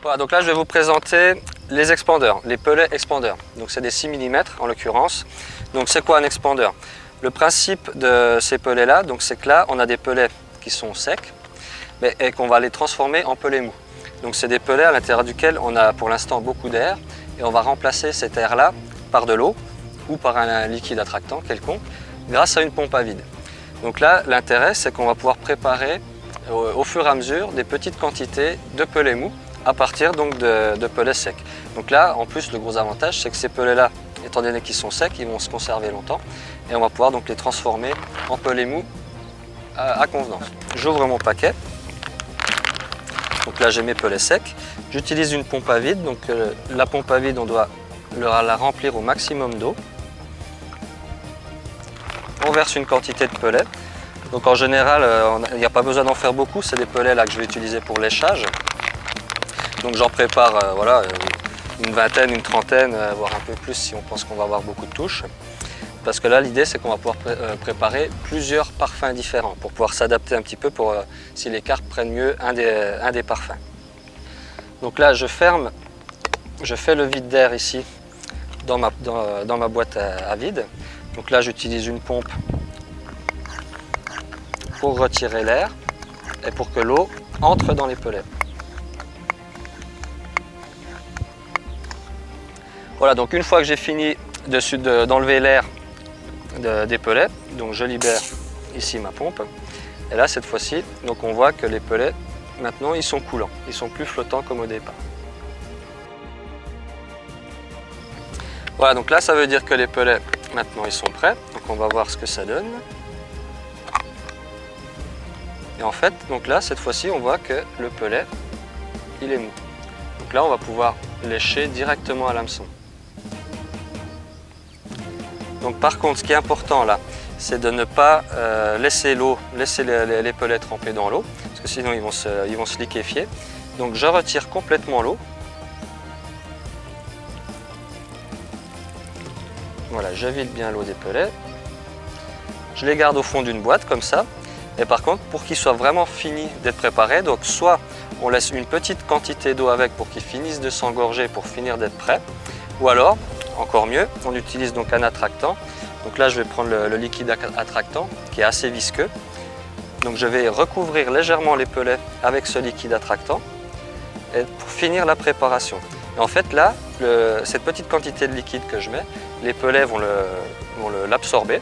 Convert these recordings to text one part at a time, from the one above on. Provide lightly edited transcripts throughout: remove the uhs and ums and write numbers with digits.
Voilà, donc là je vais vous présenter les expandeurs, les pellets expandeurs. Donc c'est des 6 mm en l'occurrence. Donc c'est quoi un expandeur? Le principe de ces pellets là, c'est que là on a des pellets qui sont secs et qu'on va les transformer en pellets mous. Donc c'est des pellets à l'intérieur duquel on a pour l'instant beaucoup d'air et on va remplacer cet air là par de l'eau ou par un liquide attractant quelconque grâce à une pompe à vide. Donc là l'intérêt c'est qu'on va pouvoir préparer au fur et à mesure des petites quantités de pellets mous à partir donc de pellets secs. Donc là en plus le gros avantage c'est que ces pellets là, étant donné qu'ils sont secs, ils vont se conserver longtemps et on va pouvoir donc les transformer en pellets mous à convenance. J'ouvre mon paquet. Donc là j'ai mes pellets secs. J'utilise une pompe à vide. Donc la pompe à vide on doit la remplir au maximum d'eau. On verse une quantité de pellets. Donc en général il n'y a pas besoin d'en faire beaucoup. C'est des pellets là que je vais utiliser pour léchage. Donc j'en prépare voilà, une vingtaine, une trentaine, voire un peu plus si on pense qu'on va avoir beaucoup de touches. Parce que là l'idée c'est qu'on va pouvoir préparer plusieurs parfums différents pour pouvoir s'adapter un petit peu pour si les cartes prennent mieux un des parfums. Donc là je ferme, je fais le vide d'air ici dans ma boîte à vide. Donc là j'utilise une pompe pour retirer l'air et pour que l'eau entre dans les pellets. Voilà, donc une fois que j'ai fini d'enlever l'air des pellets, donc je libère ici ma pompe. Et là cette fois-ci, donc on voit que les pellets, maintenant ils sont coulants, ils sont plus flottants comme au départ. Voilà, donc là ça veut dire que les pellets, maintenant ils sont prêts. Donc on va voir ce que ça donne. Et en fait, donc là cette fois-ci on voit que le pellet, il est mou. Donc là on va pouvoir lécher directement à l'hameçon. Donc par contre, ce qui est important là, c'est de ne pas laisser les pellets tremper dans l'eau, parce que sinon ils vont se liquéfier. Donc je retire complètement l'eau. Voilà, je vide bien l'eau des pellets. Je les garde au fond d'une boîte comme ça. Et par contre, pour qu'ils soient vraiment finis d'être préparés, donc soit on laisse une petite quantité d'eau avec pour qu'ils finissent de s'engorger pour finir d'être prêts, ou alors, encore mieux, on utilise donc un attractant. Donc là je vais prendre le liquide attractant qui est assez visqueux. Donc je vais recouvrir légèrement les pellets avec ce liquide attractant pour finir la préparation. Et en fait là, cette petite quantité de liquide que je mets, les pellets vont l'absorber.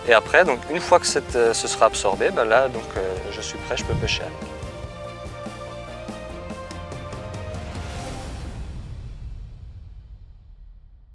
Et après, donc, une fois que ce sera absorbé, ben là donc, je suis prêt, je peux pêcher avec.